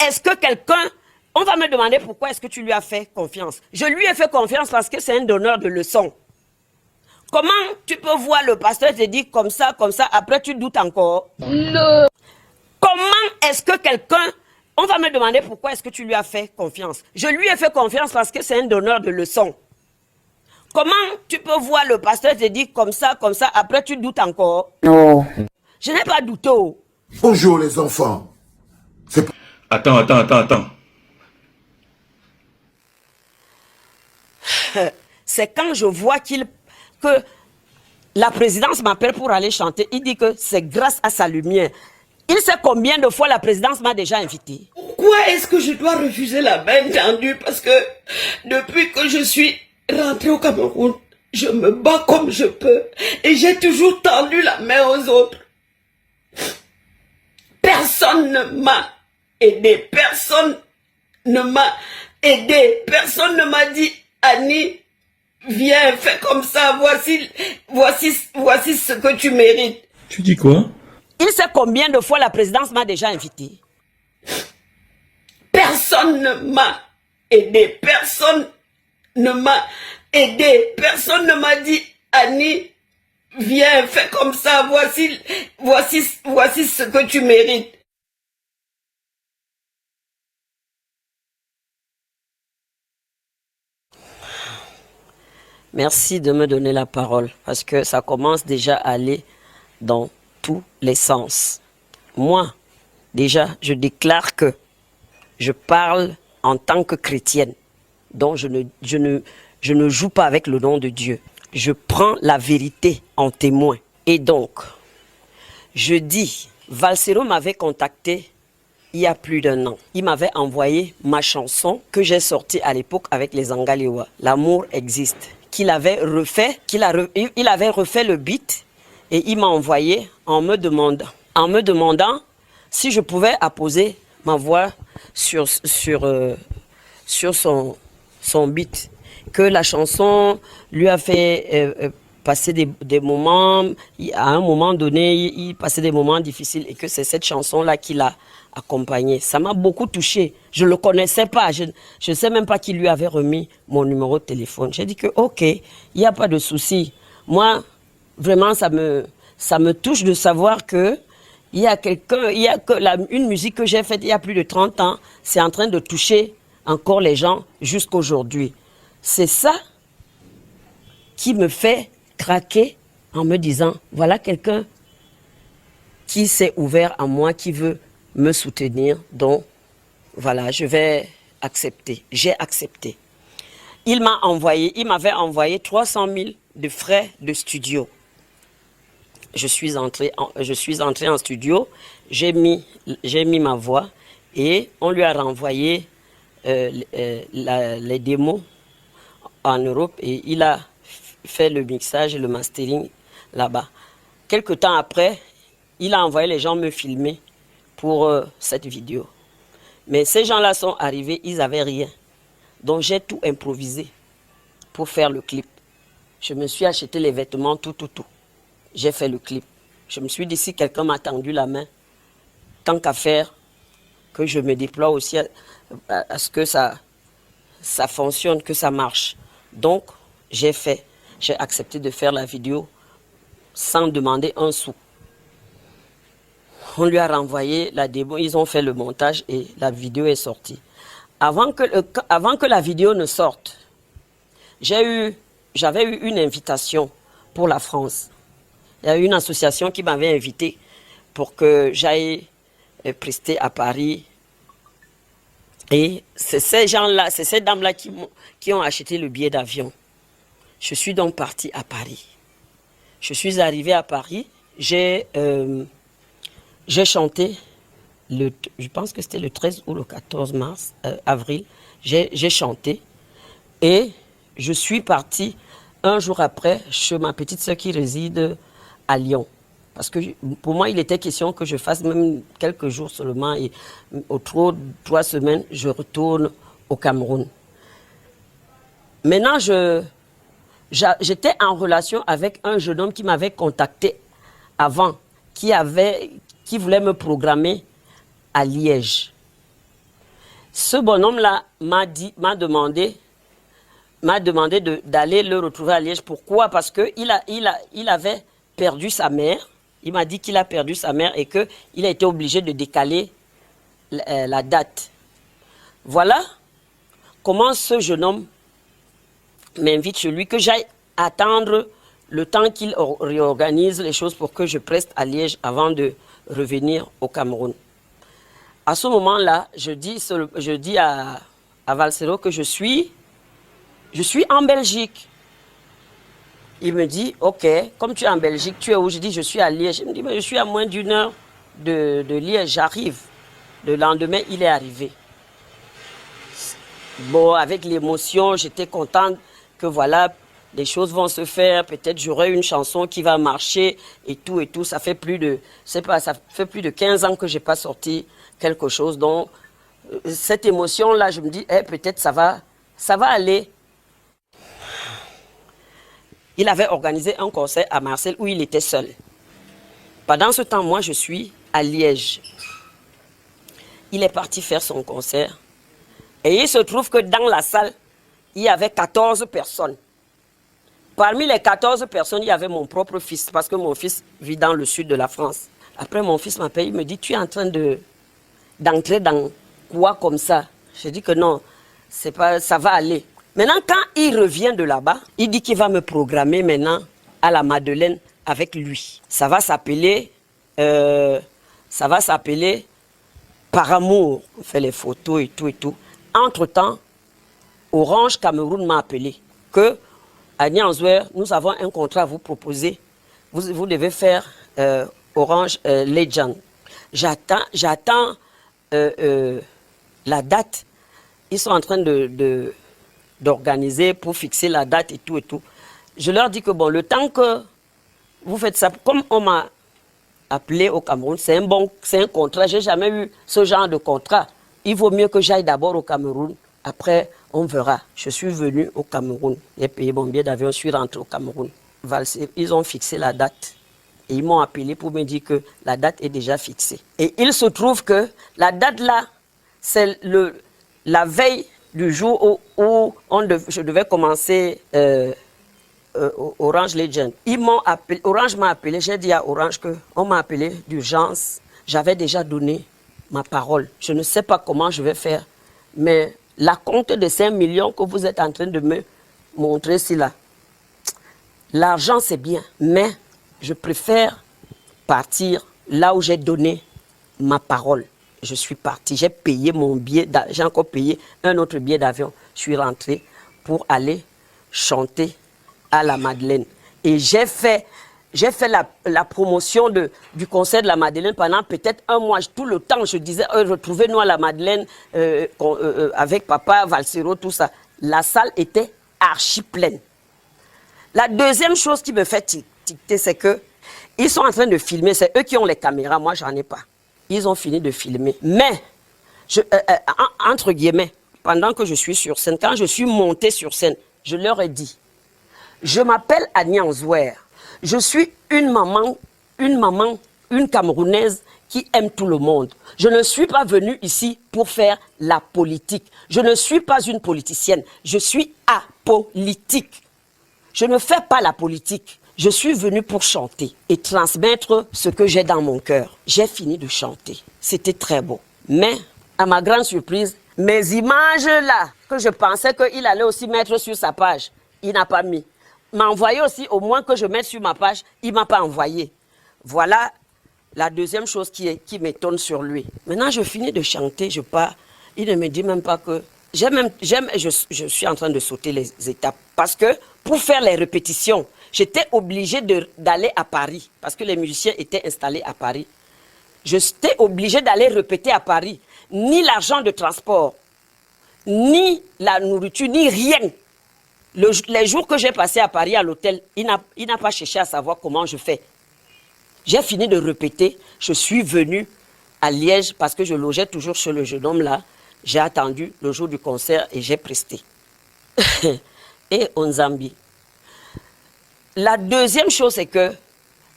est-ce que quelqu'un... On va me demander pourquoi est-ce que tu lui as fait confiance. Je lui ai fait confiance parce que c'est un donneur de leçons. Comment tu peux voir le pasteur te dire comme ça, après tu doutes encore? Non. Comment est-ce que quelqu'un... On va me demander pourquoi est-ce que tu lui as fait confiance. Je lui ai fait confiance parce que c'est un donneur de leçons. Comment tu peux voir le pasteur te dire comme ça, après tu doutes encore? Non. Je n'ai pas douté. Bonjour les enfants. Attends. C'est quand je vois que la présidence m'appelle pour aller chanter, il dit que c'est grâce à sa lumière. Il sait combien de fois la présidence m'a déjà invité. Pourquoi est-ce que je dois refuser la main tendue? Parce que depuis que je suis rentrée au Cameroun, je me bats comme je peux. Et j'ai toujours tendu la main aux autres. Personne ne m'a aidé. Personne ne m'a dit, Annie, viens, fais comme ça, voici ce que tu mérites. Tu dis quoi? Il sait combien de fois la présidence m'a déjà invité. Personne ne m'a aidé. Personne ne m'a dit, Annie, viens, fais comme ça, voici ce que tu mérites. Merci de me donner la parole, parce que ça commence déjà à aller dans tous les sens. Moi, déjà, je déclare que je parle en tant que chrétienne, donc je ne joue pas avec le nom de Dieu. Je prends la vérité en témoin. Et donc, je dis, Valsero m'avait contacté il y a plus d'1 an. Il m'avait envoyé ma chanson que j'ai sortie à l'époque avec les Angalewa, L'amour existe, qu'il avait refait, il avait refait le beat et il m'a envoyé en me demandant si je pouvais apposer ma voix sur son beat. Que la chanson lui a fait passer des moments, à un moment donné, il passait des moments difficiles et que c'est cette chanson-là qui l'a accompagné. Ça m'a beaucoup touché. Je ne le connaissais pas. Je ne sais même pas qui lui avait remis mon numéro de téléphone. J'ai dit que ok, il n'y a pas de souci. Moi, vraiment, ça me touche de savoir que il y a une musique que j'ai faite il y a plus de 30 ans, c'est en train de toucher encore les gens jusqu'aujourd'hui. C'est ça qui me fait craquer en me disant, voilà quelqu'un qui s'est ouvert à moi, qui veut me soutenir. Donc, voilà, je vais accepter. J'ai accepté. Il m'avait envoyé 300 000 de frais de studio. Je suis entrée en studio, j'ai mis ma voix et on lui a renvoyé les démos en Europe et il a fait le mixage et le mastering là-bas. Quelque temps après, il a envoyé les gens me filmer pour cette vidéo. Mais ces gens-là sont arrivés, ils n'avaient rien. Donc j'ai tout improvisé pour faire le clip. Je me suis acheté les vêtements, tout. J'ai fait le clip. Je me suis dit, si quelqu'un m'a tendu la main, tant qu'à faire, que je me déploie aussi à ce que ça fonctionne, que ça marche. Donc, j'ai accepté de faire la vidéo sans demander un sou. On lui a renvoyé la démo, ils ont fait le montage et la vidéo est sortie. Avant que la vidéo ne sorte, j'avais eu une invitation pour la France. Il y a eu une association qui m'avait invité pour que j'aille prester à Paris. Et c'est ces gens-là, c'est ces dames-là qui ont acheté le billet d'avion. Je suis donc partie à Paris. Je suis arrivée à Paris. J'ai chanté, je pense que c'était le 13 ou le 14 avril. J'ai chanté et je suis partie un jour après chez ma petite soeur qui réside à Lyon. Parce que pour moi, il était question que je fasse même quelques jours seulement et au trop 3 semaines, je retourne au Cameroun. Maintenant, j'étais en relation avec un jeune homme qui m'avait contacté avant, qui voulait me programmer à Liège. Ce bonhomme-là m'a demandé d'aller le retrouver à Liège. Pourquoi? Parce qu'il avait perdu sa mère. Il m'a dit qu'il a perdu sa mère et qu'il a été obligé de décaler la date. Voilà comment ce jeune homme m'invite chez lui, que j'aille attendre le temps qu'il réorganise les choses pour que je preste à Liège avant de revenir au Cameroun. À ce moment-là, je dis à Valsero que je suis en Belgique. Il me dit, ok, comme tu es en Belgique, tu es où? Je dis, je suis à Liège. Il me dit, mais je suis à moins d'une heure de Liège, j'arrive. Le lendemain, il est arrivé. Bon, avec l'émotion, j'étais contente que voilà, les choses vont se faire. Peut-être j'aurai une chanson qui va marcher et tout et tout. Ça fait plus de 15 ans que j'ai pas sorti quelque chose. Donc, cette émotion-là, je me dis, peut-être ça va aller. Il avait organisé un concert à Marseille où il était seul. Pendant ce temps, moi, je suis à Liège. Il est parti faire son concert. Et il se trouve que dans la salle, il y avait 14 personnes. Parmi les 14 personnes, il y avait mon propre fils, parce que mon fils vit dans le sud de la France. Après, mon fils m'appelle, il me dit, tu es en train d'entrer dans quoi comme ça? Je dis que non, c'est pas, ça va aller. Maintenant, quand il revient de là-bas, il dit qu'il va me programmer maintenant à la Madeleine avec lui. Ça va s'appeler Par amour. On fait les photos et tout et tout. Entre-temps, Orange Cameroun m'a appelé que à Nyanzouer, nous avons un contrat à vous proposer. Vous devez faire Orange Legend. J'attends la date. Ils sont en train d'organiser pour fixer la date et tout et tout. Je leur dis que bon, le temps que vous faites ça, comme on m'a appelé au Cameroun, c'est un contrat. J'ai jamais eu ce genre de contrat. Il vaut mieux que j'aille d'abord au Cameroun. Après, on verra. Je suis venu au Cameroun. J'ai payé mon billet d'avion, je suis rentré au Cameroun. Ils ont fixé la date. Et ils m'ont appelé pour me dire que la date est déjà fixée. Et il se trouve que la date là, c'est la veille du jour où je devais commencer Orange Legend. Orange m'a appelé, j'ai dit à Orange qu'on m'a appelé d'urgence. J'avais déjà donné ma parole. Je ne sais pas comment je vais faire, mais la compte de 5 millions que vous êtes en train de me montrer ici là, l'argent c'est bien, mais je préfère partir là où j'ai donné ma parole. Je suis parti, j'ai payé mon billet, j'ai encore payé un autre billet d'avion. Je suis rentré pour aller chanter à la Madeleine. Et j'ai fait la promotion du concert de la Madeleine pendant peut-être un mois. Tout le temps, je disais, retrouvez-nous à la Madeleine avec papa, Valsero, tout ça. La salle était archi pleine. La deuxième chose qui me fait ticter, c'est que ils sont en train de filmer. C'est eux qui ont les caméras, moi, j'en ai pas. Ils ont fini de filmer. Mais, entre guillemets, pendant que je suis sur scène, quand je suis montée sur scène, je leur ai dit, je m'appelle Nyanzouer. Je suis une maman, une Camerounaise qui aime tout le monde. Je ne suis pas venue ici pour faire la politique. Je ne suis pas une politicienne. Je suis apolitique. Je ne fais pas la politique. Je suis venue pour chanter et transmettre ce que j'ai dans mon cœur. J'ai fini de chanter. C'était très beau. Mais, à ma grande surprise, mes images là, que je pensais qu'il allait aussi mettre sur sa page, il n'a pas mis. M'a envoyé aussi, au moins que je mette sur ma page, il ne m'a pas envoyé. Voilà la deuxième chose qui m'étonne sur lui. Maintenant, je finis de chanter, je pars. Il ne me dit même pas que... Je suis en train de sauter les étapes. Parce que pour faire les répétitions, j'étais obligée d'aller à Paris. Parce que les musiciens étaient installés à Paris. J'étais obligée d'aller répéter à Paris. Ni l'argent de transport, ni la nourriture, ni rien. Les jours que j'ai passé à Paris à l'hôtel, il n'a pas cherché à savoir comment je fais. J'ai fini de répéter. Je suis venue à Liège parce que je logeais toujours chez le jeune homme là. J'ai attendu le jour du concert et j'ai presté. Et on Zambie. La deuxième chose, c'est que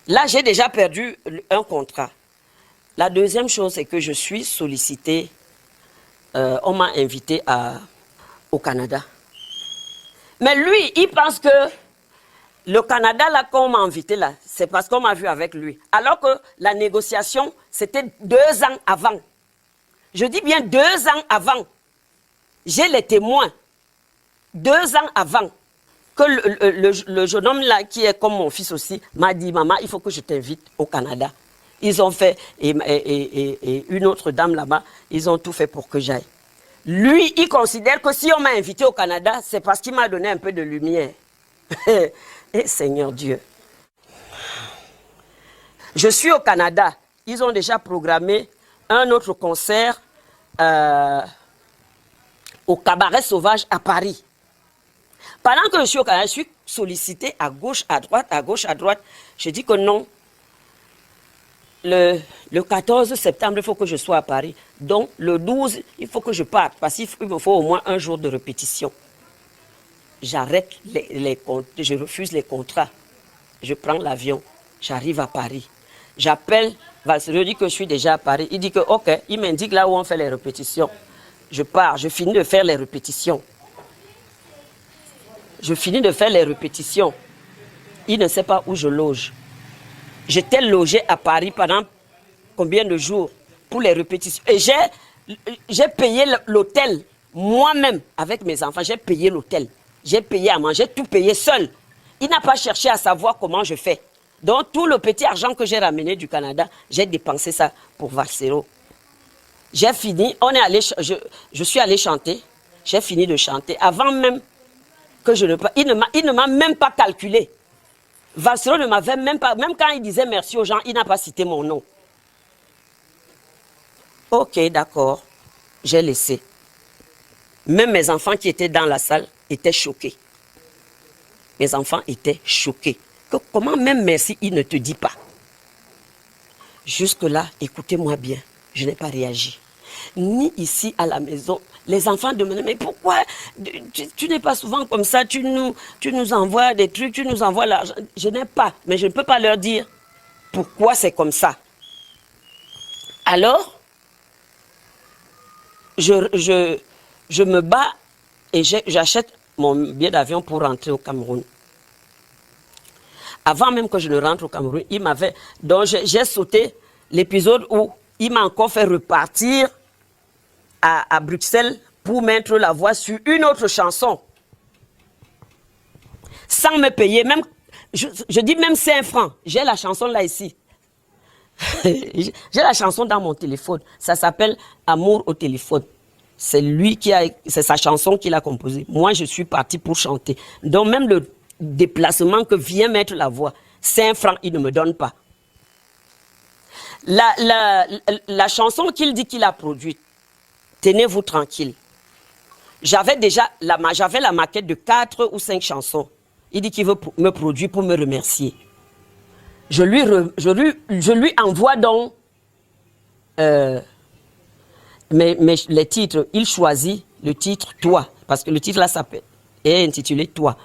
là, j'ai déjà perdu un contrat. La deuxième chose, c'est que je suis sollicitée on m'a invité au Canada. Mais lui, il pense que le Canada, là, qu'on m'a invité, là, c'est parce qu'on m'a vu avec lui. Alors que la négociation, c'était 2 ans avant. Je dis bien 2 ans avant. J'ai les témoins. 2 ans avant que le jeune homme là, qui est comme mon fils aussi, m'a dit, maman, il faut que je t'invite au Canada. Ils ont fait, et une autre dame là-bas, ils ont tout fait pour que j'aille. Lui, il considère que si on m'a invité au Canada, c'est parce qu'il m'a donné un peu de lumière. Et Seigneur Dieu. Je suis au Canada. Ils ont déjà programmé un autre concert au Cabaret Sauvage à Paris. Pendant que je suis au Canada, je suis sollicitée à gauche, à droite, à gauche, à droite. Je dis que non. Le 14 septembre, il faut que je sois à Paris. Donc, le 12, il faut que je parte. Parce qu'il me faut au moins un jour de répétition. J'arrête je refuse les contrats. Je prends l'avion. J'arrive à Paris. J'appelle Valsero, je dis que je suis déjà à Paris. Il dit que, ok, il m'indique là où on fait les répétitions. Je pars, je finis de faire les répétitions. Je finis de faire les répétitions. Il ne sait pas où je loge. J'étais logé à Paris pendant combien de jours pour les répétitions. Et j'ai payé l'hôtel moi-même avec mes enfants. J'ai payé l'hôtel. J'ai payé à manger, tout payé seul. Il n'a pas cherché à savoir comment je fais. Donc tout le petit argent que j'ai ramené du Canada, j'ai dépensé ça pour Valsero. J'ai fini, je suis allé chanter. J'ai fini de chanter avant même que je ne... Il ne m'a même pas calculé. Valsero ne m'avait même pas... Même quand il disait merci aux gens, il n'a pas cité mon nom. Ok, d'accord. J'ai laissé. Même mes enfants qui étaient dans la salle étaient choqués. Mes enfants étaient choqués. Comment même merci, il ne te dit pas. Jusque-là, écoutez-moi bien, je n'ai pas réagi. Ni ici à la maison. Les enfants demandaient, mais pourquoi tu n'es pas souvent comme ça, tu nous envoies des trucs, tu nous envoies l'argent. Je n'ai pas, mais je ne peux pas leur dire pourquoi c'est comme ça. Alors, je me bats et j'achète mon billet d'avion pour rentrer au Cameroun. Avant même que je ne rentre au Cameroun, il m'avait... Donc j'ai sauté l'épisode où il m'a encore fait repartir à Bruxelles pour mettre la voix sur une autre chanson. Sans me payer, même, je dis même 5 francs. J'ai la chanson là ici. J'ai la chanson dans mon téléphone. Ça s'appelle Amour au téléphone. C'est c'est sa chanson qu'il a composée. Moi, je suis parti pour chanter. Donc même le déplacement que vient mettre la voix, 5 francs, il ne me donne pas. La chanson qu'il dit qu'il a produite, tenez-vous tranquille. J'avais déjà la maquette de 4 ou 5 chansons. Il dit qu'il veut me produire pour me remercier. Je lui envoie donc les titres. Il choisit le titre « Toi », parce que le titre là est intitulé « Toi ».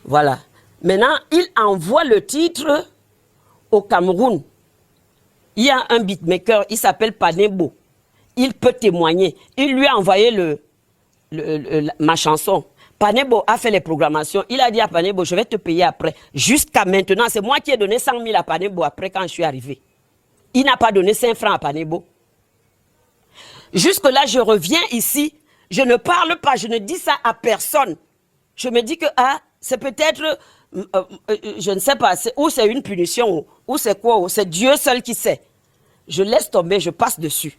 Voilà. Maintenant, il envoie le titre au Cameroun. Il y a un beatmaker, il s'appelle Panebo. Il peut témoigner. Il lui a envoyé ma chanson. Panebo a fait les programmations. Il a dit à Panebo, je vais te payer après. Jusqu'à maintenant, c'est moi qui ai donné 100 000 à Panebo après quand je suis arrivé. Il n'a pas donné 5 francs à Panebo. Jusque-là, je reviens ici. Je ne parle pas, je ne dis ça à personne. Je me dis que, c'est peut-être, je ne sais pas, ou c'est une punition, ou c'est quoi, c'est Dieu seul qui sait. Je laisse tomber, je passe dessus.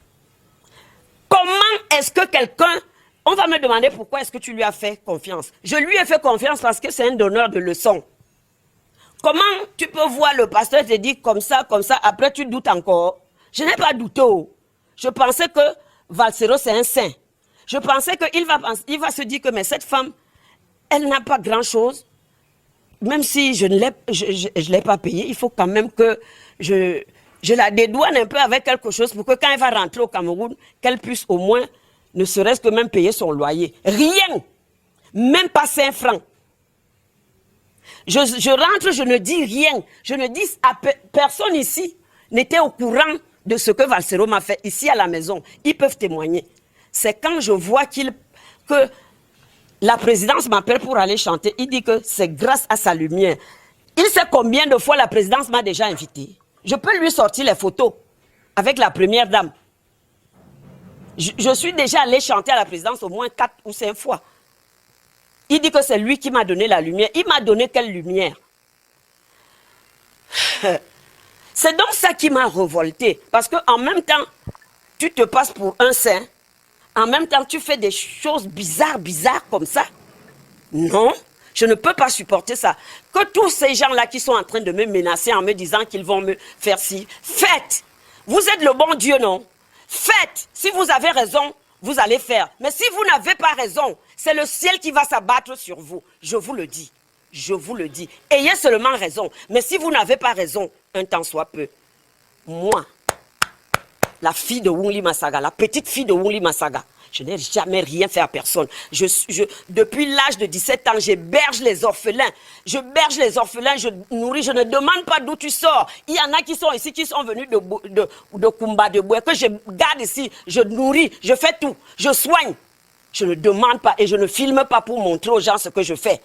Comment est-ce que quelqu'un, on va me demander pourquoi est-ce que tu lui as fait confiance. Je lui ai fait confiance parce que c'est un donneur de leçons. Comment tu peux voir le pasteur te dire comme ça, après tu doutes encore? Je n'ai pas douté. Je pensais que Valsero c'est un saint. Je pensais qu'il va se dire que mais cette femme, elle n'a pas grand-chose. Même si je ne l'ai pas payée, il faut quand même que je la dédouane un peu avec quelque chose pour que quand elle va rentrer au Cameroun, qu'elle puisse au moins, ne serait-ce que même payer son loyer. Rien. Même pas 5 francs. Je rentre, je ne dis rien. Je ne dis à personne ici n'était au courant de ce que Valsero m'a fait ici à la maison. Ils peuvent témoigner. c'est quand je vois que la présidence m'appelle pour aller chanter. Il dit que c'est grâce à sa lumière. Il sait combien de fois la présidence m'a déjà invité. Je peux lui sortir les photos avec la première dame. Je suis déjà allé chanter à la présidence au moins 4 ou 5 fois. Il dit que c'est lui qui m'a donné la lumière. Il m'a donné quelle lumière? C'est donc ça qui m'a révolté. Parce qu'en même temps, tu te passes pour un saint. En même temps, tu fais des choses bizarres comme ça. Non, je ne peux pas supporter ça. Que tous ces gens-là qui sont en train de me menacer en me disant qu'ils vont me faire ci, faites. Vous êtes le bon Dieu, non? Faites. Si vous avez raison, vous allez faire. Mais si vous n'avez pas raison, c'est le ciel qui va s'abattre sur vous. Je vous le dis. Je vous le dis. Ayez seulement raison. Mais si vous n'avez pas raison, un temps soit peu. Moi, la fille de Wunli Masaga, la petite fille de Wunli Masaga, je n'ai jamais rien fait à personne. Depuis l'âge de 17 ans, j'héberge les orphelins. Je berge les orphelins, je nourris, je ne demande pas d'où tu sors. Il y en a qui sont ici, qui sont venus de Kumba, de Boué, que je garde ici, je nourris, je fais tout, je soigne. Je ne demande pas et je ne filme pas pour montrer aux gens ce que je fais.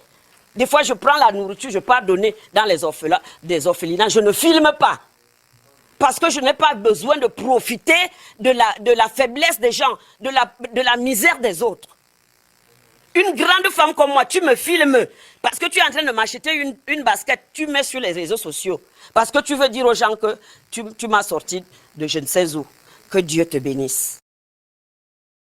Des fois, je prends la nourriture, je pars donner dans les orphelins, des orphelinats, je ne filme pas. Parce que je n'ai pas besoin de profiter de la faiblesse des gens, de la misère des autres. Une grande femme comme moi, tu me filmes parce que tu es en train de m'acheter une basket, tu mets sur les réseaux sociaux. Parce que tu veux dire aux gens que tu m'as sorti de je ne sais où. Que Dieu te bénisse.